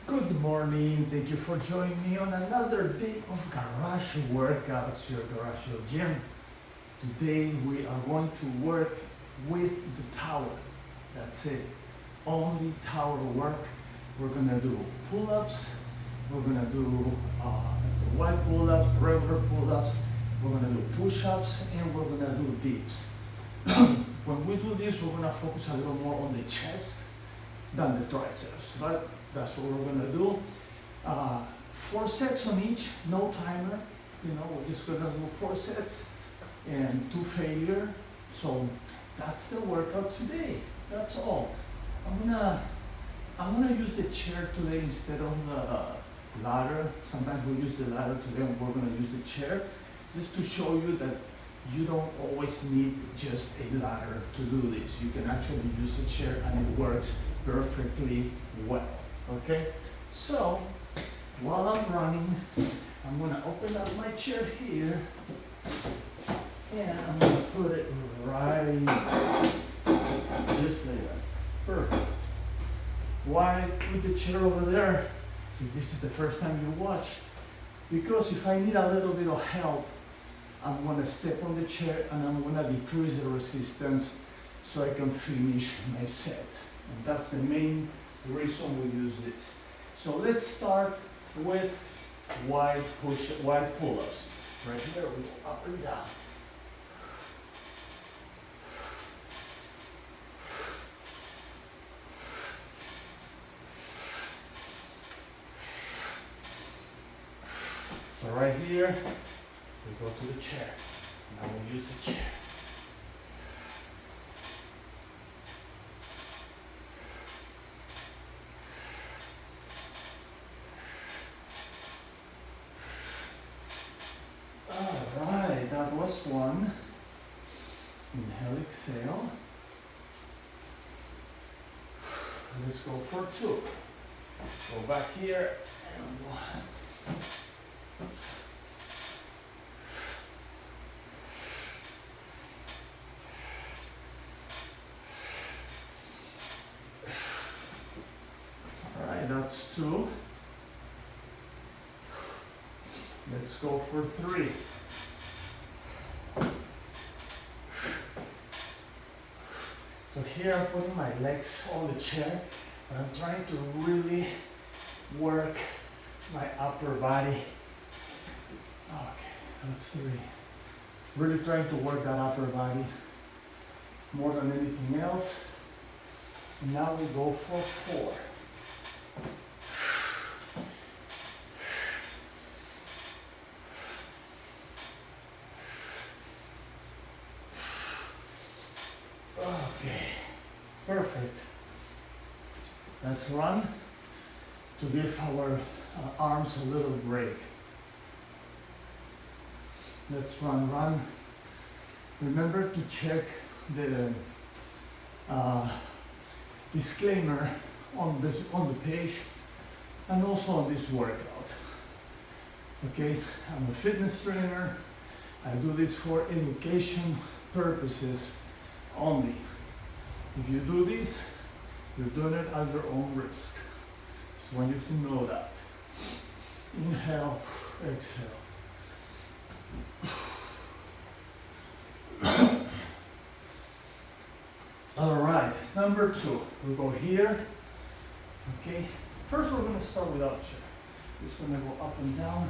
Good morning, thank you for joining me on another day of Garage workouts, your garage, your gym. Today we are going to work with the tower. That's it, only tower work. We're gonna do pull-ups, we're gonna do the wide pull-ups, regular pull-ups, we're gonna do push-ups, and we're gonna do dips. When we do this, we're gonna focus a little more on the chest than the triceps, but that's what we're gonna do. 4 sets on each, no timer. We're just gonna do 4 sets and 2 failure. So that's the workout today. That's all. I'm gonna use the chair today instead of the ladder. Sometimes we use the ladder today, and we're gonna use the chair just to show you that you don't always need just a ladder to do this. You can actually use a chair and it works perfectly well. Okay, so while I'm running, I'm gonna open up my chair here and I'm gonna put it right just like that. Perfect. Why put the chair over there if this is the first time you watch? Because if I need a little bit of help, I'm gonna step on the chair and I'm gonna decrease the resistance so I can finish my set. And that's the main reason we use this. So let's start with wide pull-ups. Right here we go up and down. So right here we go to the chair. Now we'll use the chair. Alright, that was one. Inhale, exhale. Let's go for 2. Go back here and 1. Alright, that's 2. Let's go for 3. So here I'm putting my legs on the chair, but I'm trying to really work my upper body. Okay, that's 3. Really trying to work that upper body more than anything else. And now we go for 4. Okay, perfect. Let's run to give our arms a little break. Let's run. Remember to check the disclaimer on the page and also on this workout. Okay, I'm a fitness trainer. I do this for education purposes only. If you do this, you're doing it at your own risk. Just want you to know that. Inhale, exhale. All right, number 2. We go here. Okay, first we're going to start without chair. Just going to go up and down.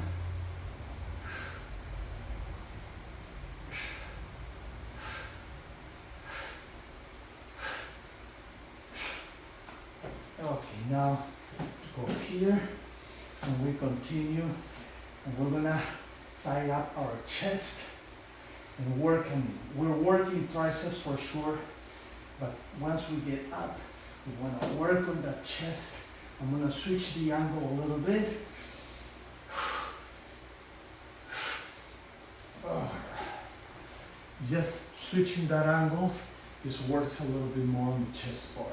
Okay, now go here and we continue, and we're gonna tie up our chest and we're working triceps for sure, but once we get up, we want to work on that chest. I'm gonna switch the angle a little bit. Just switching that angle just works a little bit more on the chest part.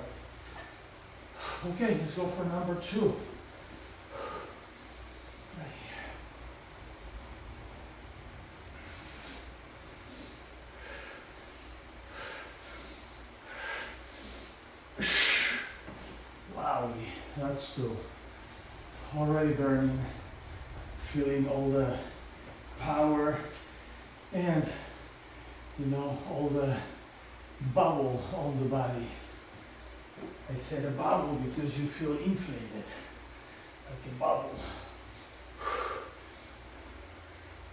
Okay, let's go for number 2. Right here. Wow, that's 2. already burning, feeling all the power and, you know, all the bubble on the body. I said a bubble because you feel inflated, like a bubble,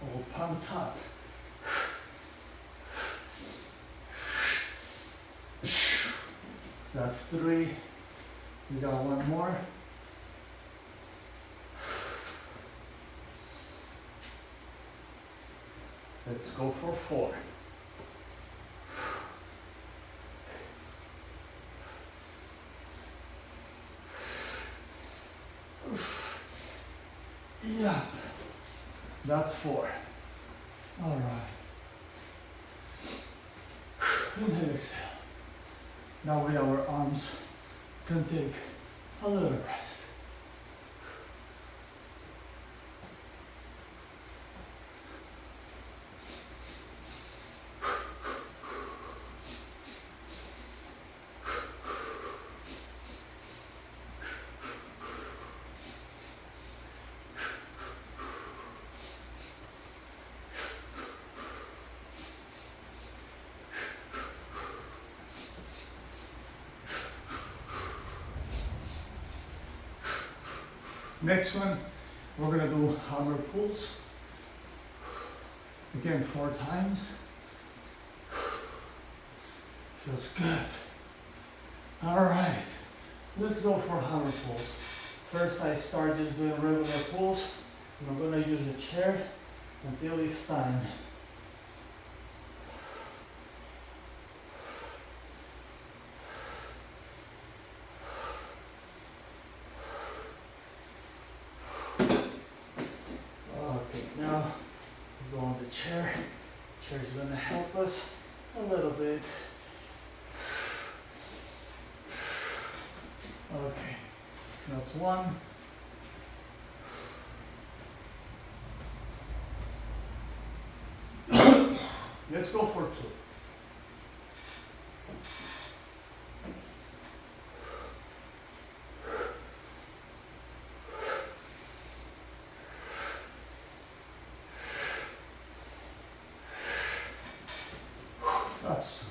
all pumped up. That's 3. We got 1 more. Let's go for 4. Yeah, that's 4. All right. Inhale, exhale. Now with our arms can take a little rest. Next one, we're gonna do hammer pulls. Again, 4 times. Feels good. All right, let's go for hammer pulls. First, I start just doing regular pulls. I'm gonna use the chair until it's time. Chair's gonna help us a little bit. Okay, that's 1. Let's go for 2. That's 2.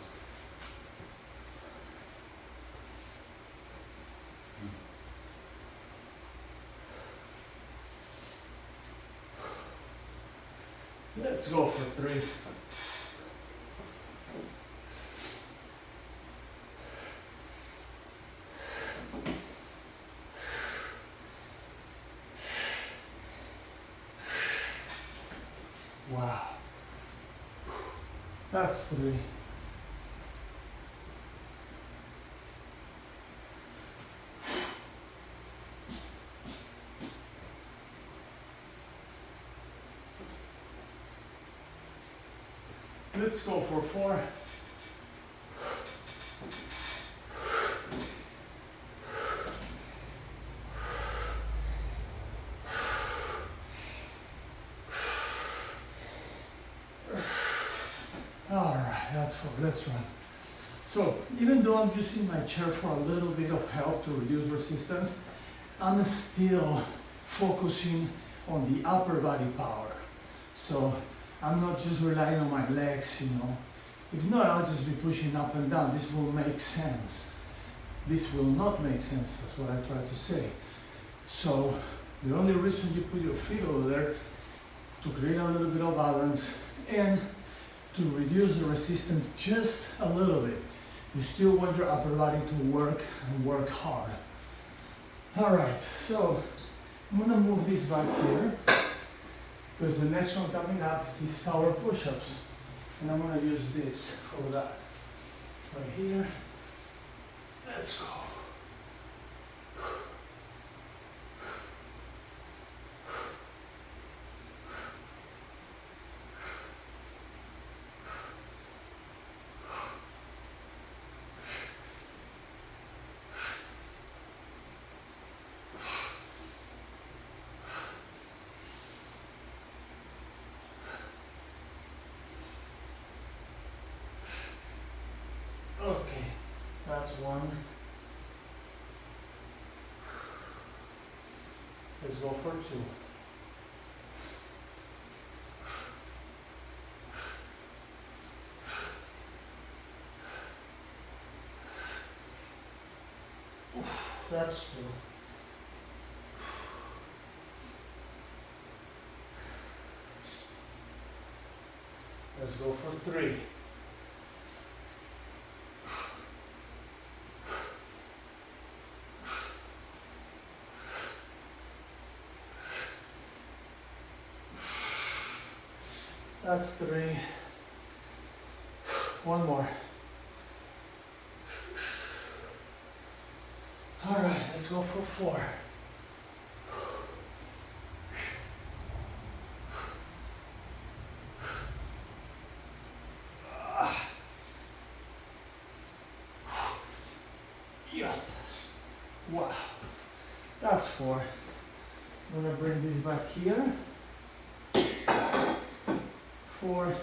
Let's go for 3. Wow. That's 3. Let's go for 4. All right, that's 4. Let's run. So even though I'm using my chair for a little bit of help to reduce resistance, I'm still focusing on the upper body power. So I'm not just relying on my legs, you know. If not, I'll just be pushing up and down. This will make sense. This will not make sense, that's what I try to say. So the only reason you put your feet over there to create a little bit of balance and to reduce the resistance just a little bit. You still want your upper body to work and work hard. All right, so I'm gonna move this back here because the next one coming up is tower push-ups. And I'm gonna use this for that. Right here, let's go. Okay, that's 1. Let's go for 2. That's 2. Let's go for 3. That's 3. One more. All right, let's go for 4. Yeah. Wow. That's 4. I'm gonna bring this back here. For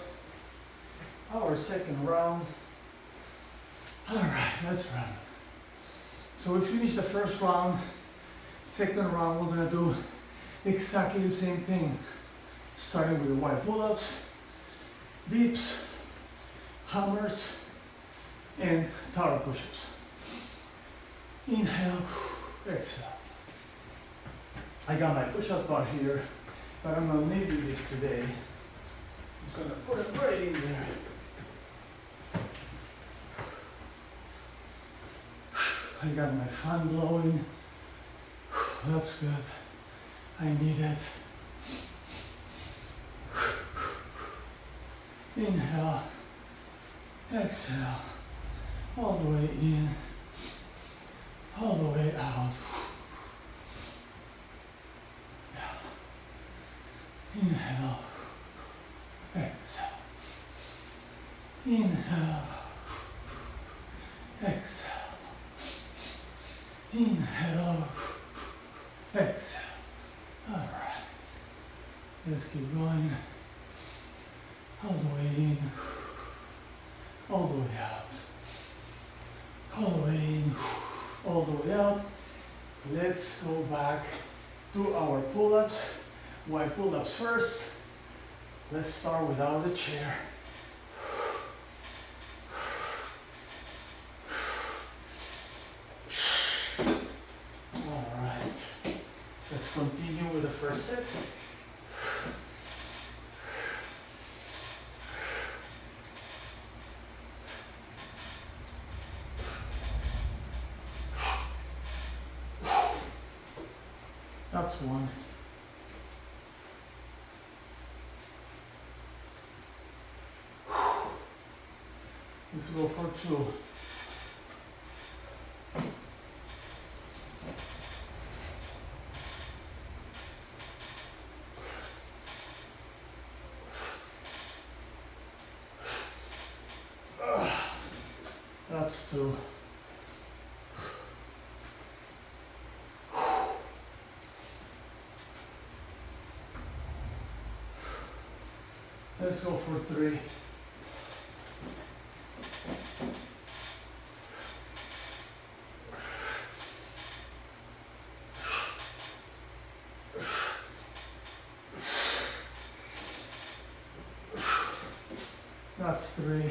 our second round. All right, let's run. So we finished the first round. Second round, we're gonna do exactly the same thing. Starting with the wide pull-ups, dips, hammers, and tower push-ups. Inhale, exhale. I got my push-up bar here, but I'm not needing this today. Just gonna put it right in there. I got my fan blowing. That's good. I need it. Inhale, exhale, all the way in, all the way out. Inhale, exhale. Inhale, exhale. Inhale, exhale. All right. Let's keep going. All the way in, all the way out. All the way in, all the way out. Let's go back to our pull-ups. Wide pull-ups first. Let's start without the chair. All right. Let's continue with the first set. That's 1. Let's go for 2. That's 2. Let's go for 3. That's 3.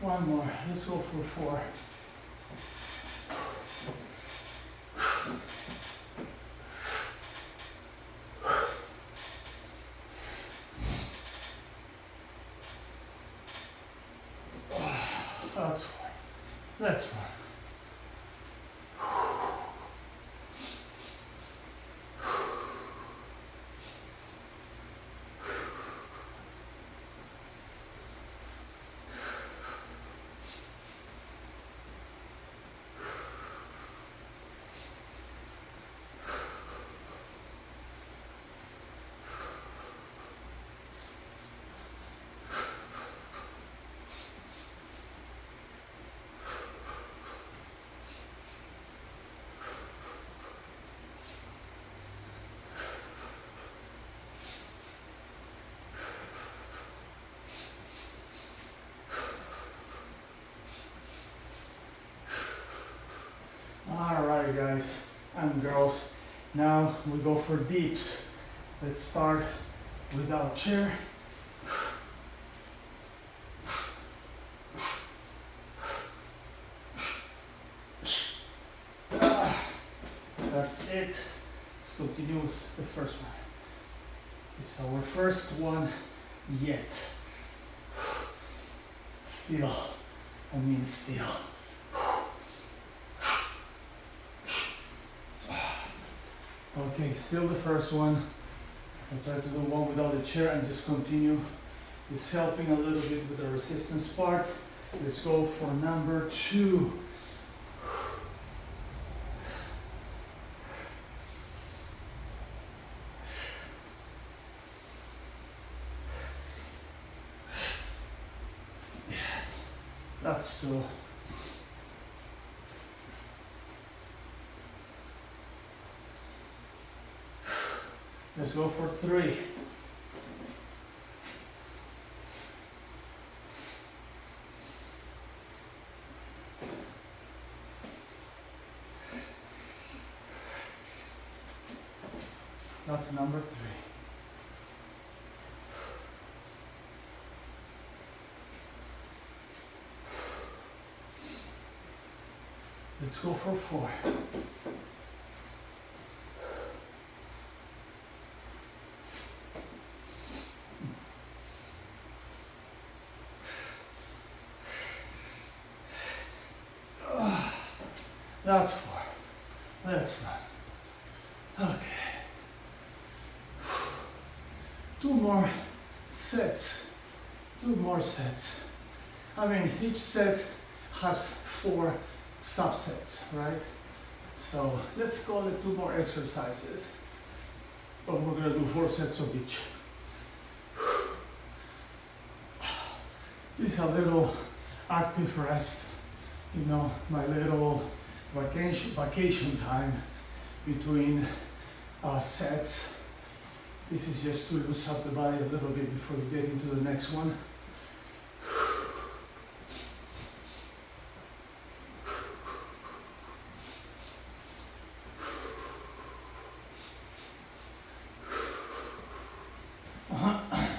One more. Let's go for 4. That's 4. Let's run. Now we go for dips. Let's start without chair. That's it. Let's continue with the first one. This is our first one yet. Still, I mean still. Okay, still the first one. I'll try to do one without the chair and just continue. It's helping a little bit with the resistance part. Let's go for number 2. That's 2. Let's go for 3. That's number 3. Let's go for 4. That's 4. Let's run. Okay. 2 more sets. 2 more sets. I mean, each set has 4 subsets, right? So let's call it 2 more exercises. But we're gonna do 4 sets of each. This is a little active rest. You know, my little vacation time between sets. This is just to loosen up the body a little bit before we get into the next one.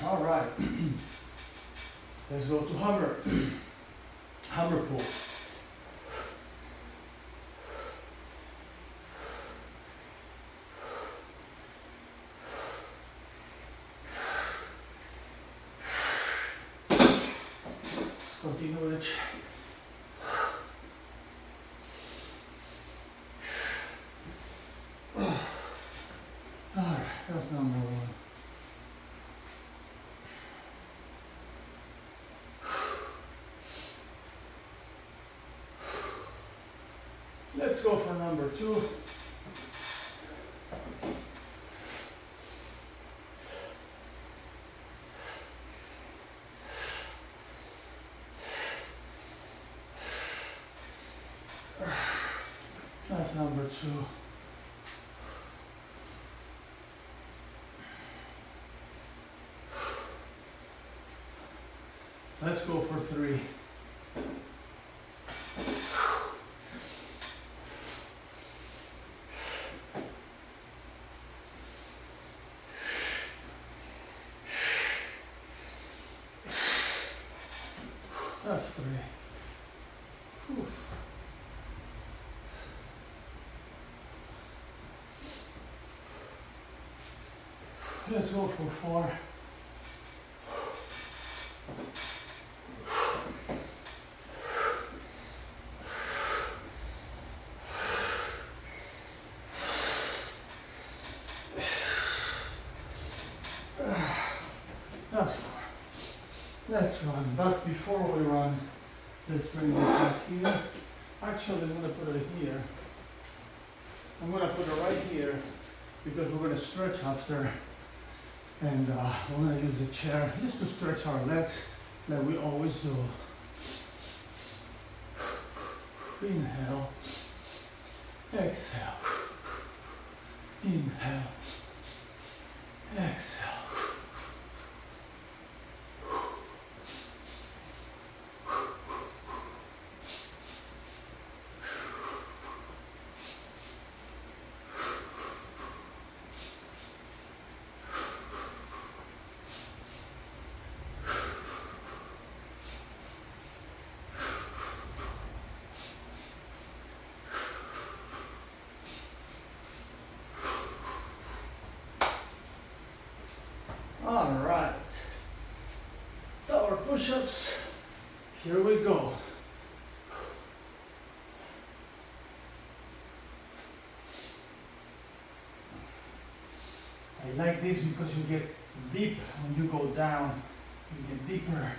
All right. Let's go to hammer pull. Continue with it. Alright, that's number 1. Let's go for number 2. That's number 2. Let's go for 3. That's 3. Whew. Let's go for 4. That's 4. Let's run. But before we run, let's bring this back here. Actually, I'm going to put it here. I'm going to put it right here because we're going to stretch after. And we're going to use the chair just to stretch our legs like we always do. Inhale. Exhale. Inhale. Exhale. push-ups. Here we go. I like this because you get deep when you go down. You get deeper.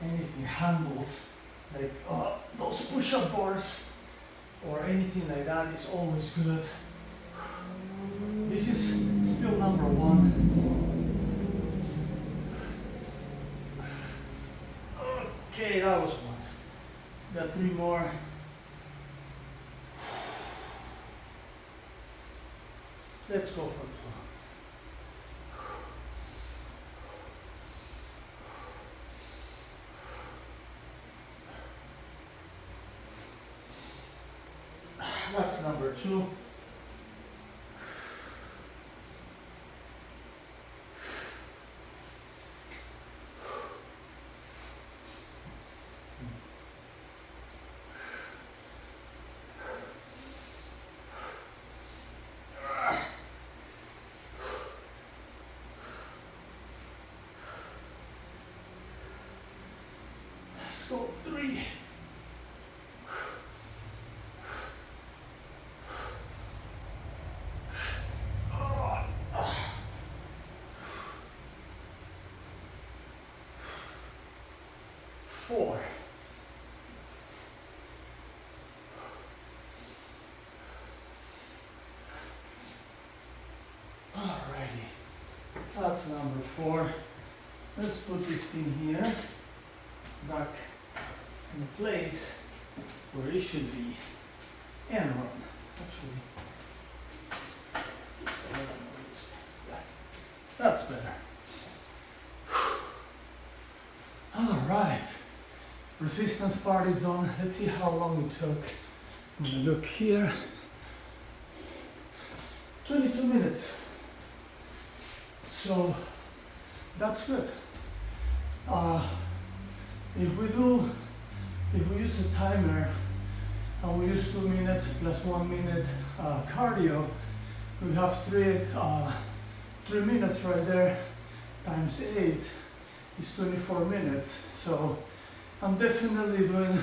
Anything handles, like those push-up bars or anything like that is always good. This is still number one. Okay, that was one. Got three more. Let's go for two. That's number two. Let's go three. 4. Alrighty, that's number 4. Let's put this thing here, back in place where it should be, and run. Actually, that's better. Alright, resistance part is done. Let's see how long it took. I'm gonna look here. 22 minutes. So that's good. If we use a timer and we use 2 minutes plus 1 minute cardio, we have 3 minutes right there times 8 is 24 minutes. So I'm definitely doing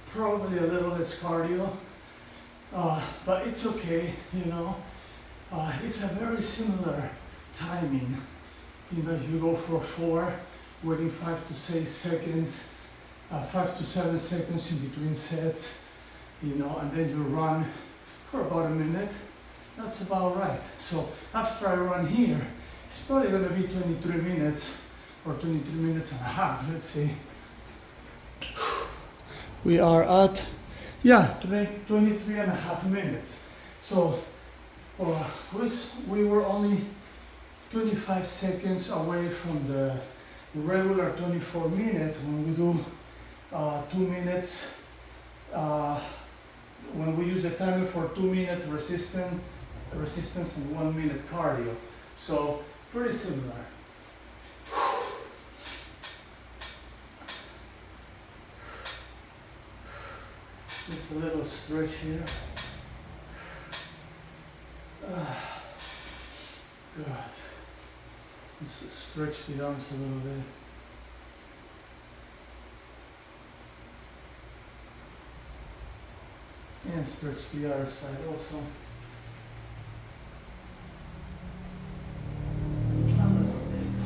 probably a little less cardio, but it's okay, you know. It's a very similar timing. You know, you go for 4, waiting 5 to 6 seconds, 5 to 7 seconds in between sets, you know, and then you run for about a minute. That's about right. So after I run here, it's probably going to be 23 minutes or 23 minutes and a half, let's see. We are at, 23 and a half minutes. So we were only 25 seconds away from the regular 24 minutes when we do 2 minutes, when we use the timer for 2 minute resistance and 1 minute cardio. So pretty similar. Just a little stretch here. Good. Just stretch the arms a little bit. And stretch the other side also. A little bit.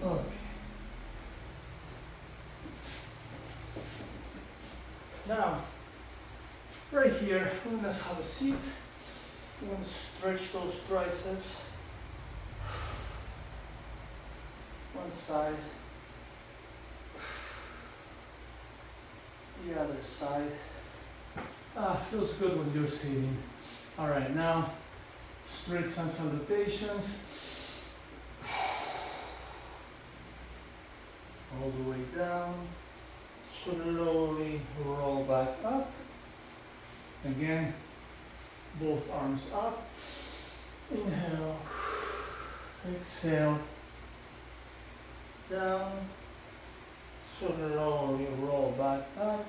Okay. Now, right here, we're going to have a seat. We're going to stretch those triceps. One side. The other side. Feels good when you're sitting. All right, now, straight sun salutations. All the way down. Slowly roll back up. Again, both arms up. Inhale. Exhale. Down. Slowly roll back up.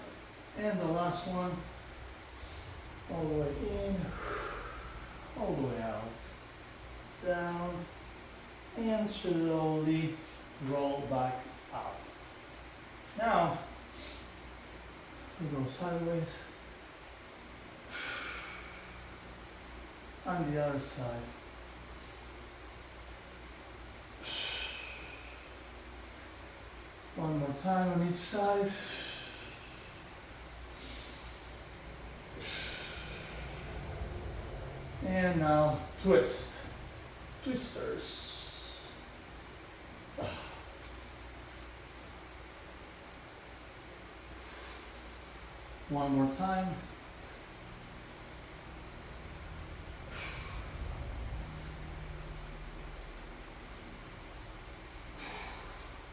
And the last one. All the way in. All the way out. Down. and slowly roll back out. Now, we go sideways, and the other side. One more time on each side. And now twist. Twisters. One more time.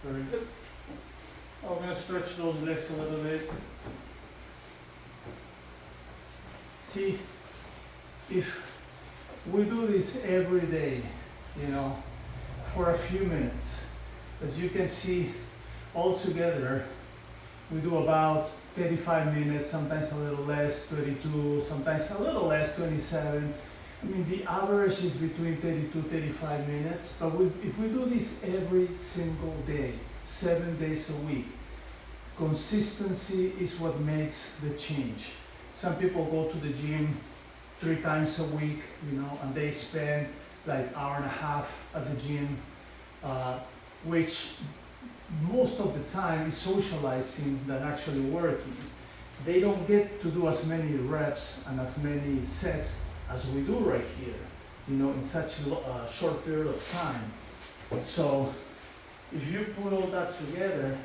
Very good. I'm going to stretch those legs a little bit. See, if we do this every day, you know, for a few minutes, as you can see, altogether, we do about 35 minutes, sometimes a little less, 32, sometimes a little less, 27. I mean, the average is between 32, 35 minutes, but if we do this every single day, 7 days a week, consistency is what makes the change. Some people go to the gym 3 times a week, you know, and they spend like hour and a half at the gym, which most of the time is socializing than actually working. They don't get to do as many reps and as many sets as we do right here, you know, in such a short period of time. So if you put all that together,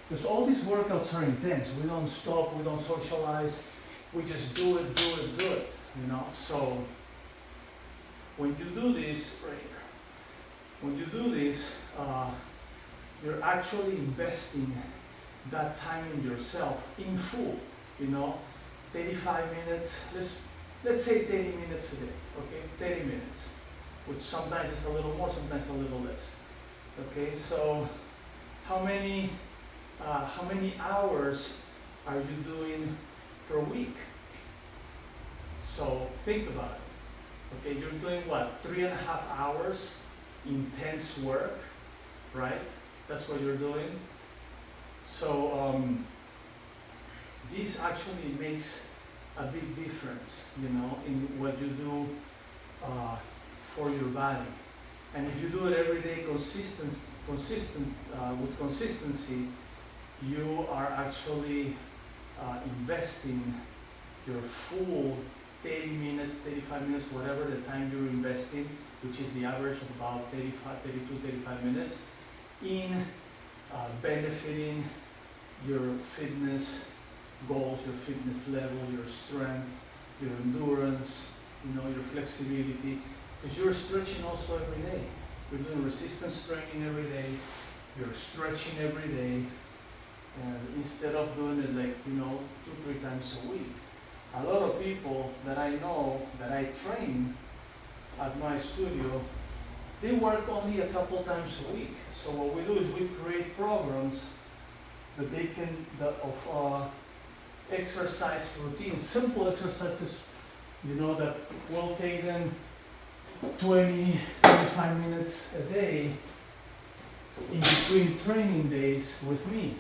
because all these workouts are intense, we don't stop, we don't socialize, we just do it, you know. So when you do this right here, when you do this, you're actually investing that time in yourself in full, you know. 35 minutes, let's say 30 minutes a day, okay? 30 minutes, which sometimes is a little more, sometimes a little less. Okay, so how many hours are you doing per week? So think about it. Okay, you're doing what, 3.5 hours intense work, right? That's what you're doing. So this actually makes a big difference, you know, in what you do for your body. And if you do it every day with consistency, you are actually investing your full 30 minutes, 35 minutes, whatever the time you're investing, which is the average of about 32, 35 minutes, in benefiting your fitness goals, your fitness level, your strength, your endurance, you know, your flexibility. Because you're stretching also every day. You're doing resistance training every day. You're stretching every day. And instead of doing it like, you know, 2-3 times a week. A lot of people that I know, that I train at my studio, they work only a couple times a week. So what we do is we create programs that they can, of exercise routines, simple exercises, you know, that will take them 20, 25 minutes a day in between training days with me.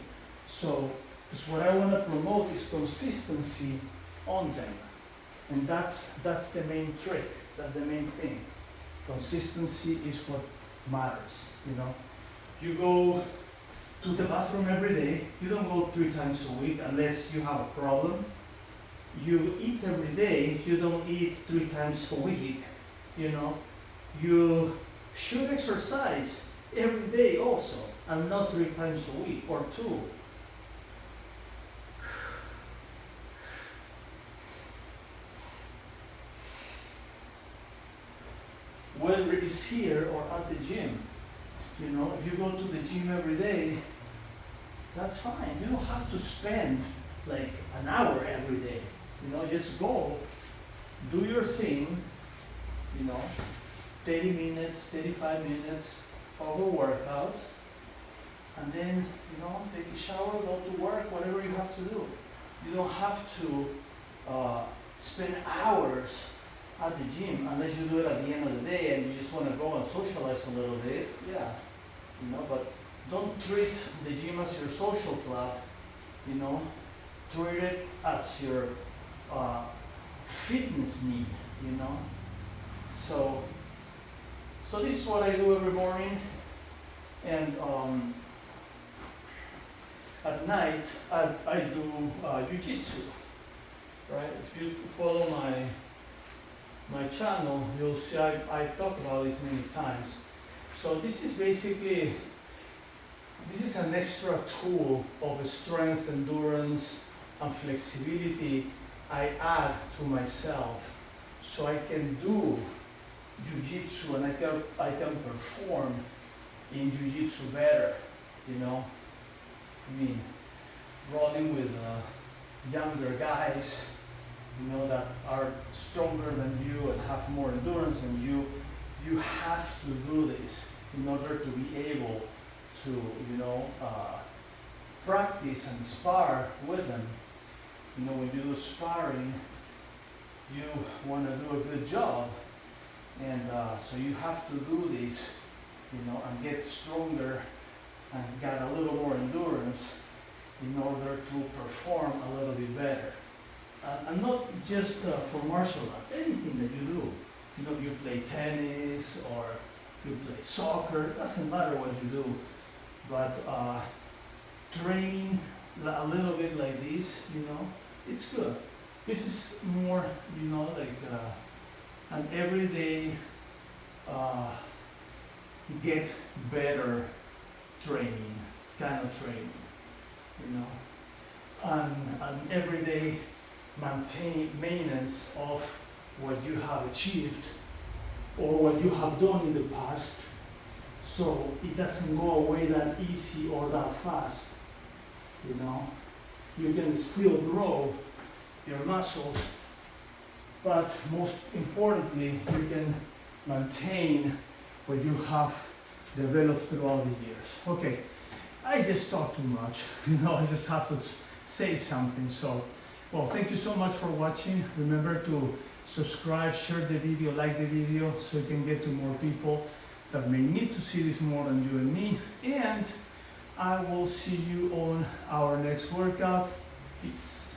So, because what I want to promote is consistency on them. And that's the main trick, that's the main thing. Consistency is what matters, you know. You go to the bathroom every day, you don't go 3 times a week unless you have a problem. You eat every day, you don't eat 3 times a week, you know. You should exercise every day also, and not 3 times a week or 2. Whether it is here or at the gym, you know, if you go to the gym every day, that's fine. You don't have to spend like an hour every day. You know, just go, do your thing, you know, 30 minutes, 35 minutes of a workout, and then, you know, take a shower, go to work, whatever you have to do. You don't have to spend hours at the gym, unless you do it at the end of the day and you just want to go and socialize a little bit, yeah, you know, but don't treat the gym as your social club, you know, treat it as your fitness need, you know. So this is what I do every morning, and at night I do jiu-jitsu, right? If you follow my channel, you'll see I talk about this many times. So this is basically, this is an extra tool of strength, endurance, and flexibility I add to myself, so I can do jiu-jitsu and I can perform in jiu-jitsu better, you know. I mean, rolling with younger guys, you know, that are stronger than you and have more endurance than you, you have to do this in order to be able to, you know, practice and spar with them. You know, when you do sparring, you want to do a good job, and so you have to do this, you know, and get stronger and get a little more endurance in order to perform a little bit better. And not just for martial arts, anything that you do. You know, you play tennis or you play soccer, it doesn't matter what you do, but training a little bit like this, you know, it's good. This is more, you know, like an everyday get better training, kind of training, you know, and an everyday maintenance of what you have achieved or what you have done in the past, so it doesn't go away that easy or that fast, you know. You can still grow your muscles, but most importantly, you can maintain what you have developed throughout the years. Okay, I just talk too much, you know, I just have to say something. So, well, thank you so much for watching. Remember to subscribe, share the video, like the video, so you can get to more people that may need to see this more than you and me. And I will see you on our next workout. Peace.